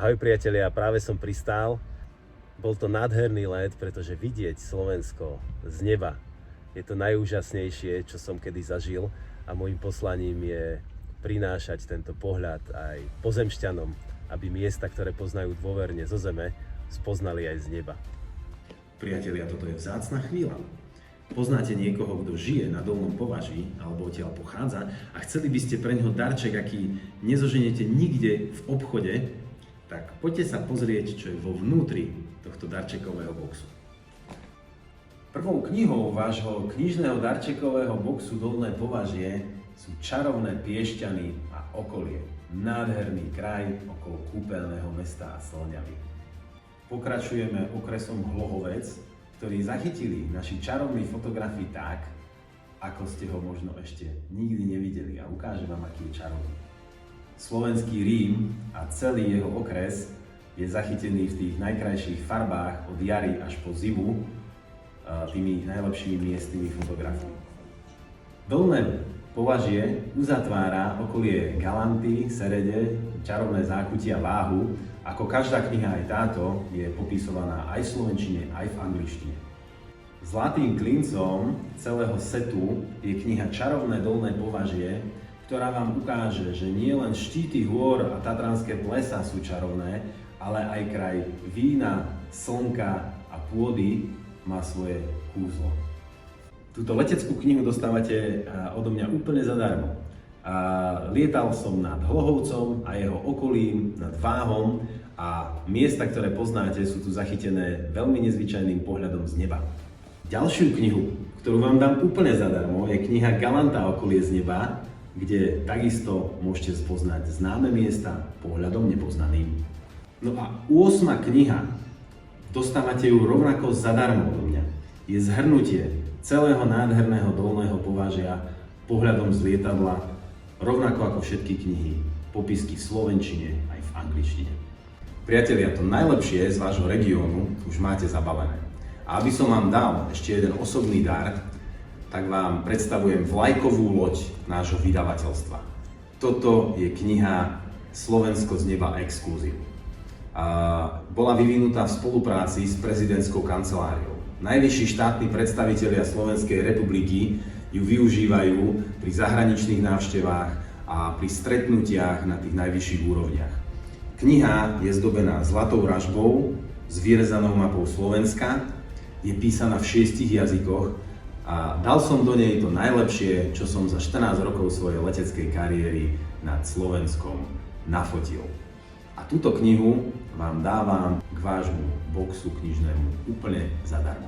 Ahoj priatelia, práve som pristál. Bol to nádherný let, pretože vidieť Slovensko z neba je to najúžasnejšie, čo som kedy zažil, a môjim poslaním je prinášať tento pohľad aj pozemšťanom, aby miesta, ktoré poznajú dôverne zo zeme, spoznali aj z neba. Priatelia, toto je vzácna chvíľa. Poznáte niekoho, kto žije na Dolnom Považí alebo odtiaľ pochádza a chceli by ste pre neho darček, aký nezoženiete nikde v obchode, tak poďte sa pozrieť, čo je vo vnútri tohto darčekového boxu. Prvou knihou vášho knižného darčekového boxu Dolné Považie sú čarovné Piešťany a okolie. Nádherný kraj okolo kúpeľného mesta Slňavy. Pokračujeme okresom Hlohovec, ktorý zachytili naši čarovní fotografii tak, ako ste ho možno ešte nikdy nevideli, a ukážem vám, aký je čarovný. Slovenský Rím a celý jeho okres je zachytený v tých najkrajších farbách od jary až po zimu tými najlepšími miestnymi fotografiami. Dolné Považie uzatvára okolie Galanty, Serede, čarovné zákutia Váhu. Ako každá kniha, aj táto je popisovaná aj v slovenčine, aj v angličtine. Zlatým klincom celého setu je kniha Čarovné Dolné Považie, ktorá vám ukáže, že nie len štíty hôr a tatranské plesá sú čarovné, ale aj kraj vína, slnka a pôdy má svoje kúzlo. Túto leteckú knihu dostávate odo mňa úplne zadarmo. Lietal som nad Hlohovcom a jeho okolím, nad Váhom, a miesta, ktoré poznáte, sú tu zachytené veľmi nezvyčajným pohľadom z neba. Ďalšiu knihu, ktorú vám dám úplne zadarmo, je kniha Galanta okolie z neba, kde takisto môžete spoznať známe miesta pohľadom nepoznaným. No a 8. kniha, dostávate ju rovnako zadarmo od mňa, je zhrnutie celého nádherného Dolného Považia pohľadom z lietadla, rovnako ako všetky knihy, popisky v slovenčine aj v angličtine. Priatelia, to najlepšie z vášho regiónu už máte zabavené. A aby som vám dal ešte jeden osobný dar, tak vám predstavujem vlajkovú loď nášho vydavateľstva. Toto je kniha Slovensko z neba exkluzív. Bola vyvinutá v spolupráci s prezidentskou kanceláriou. Najvyšší štátni predstavitelia Slovenskej republiky ju využívajú pri zahraničných návštevách a pri stretnutiach na tých najvyšších úrovniach. Kniha je zdobená zlatou ražbou s vyrezanou mapou Slovenska, je písaná v 6 jazykoch a dal som do nej to najlepšie, čo som za 14 rokov svojej leteckej kariéry nad Slovenskom nafotil. A túto knihu vám dávam k vášmu boxu knižnému úplne zadarmo.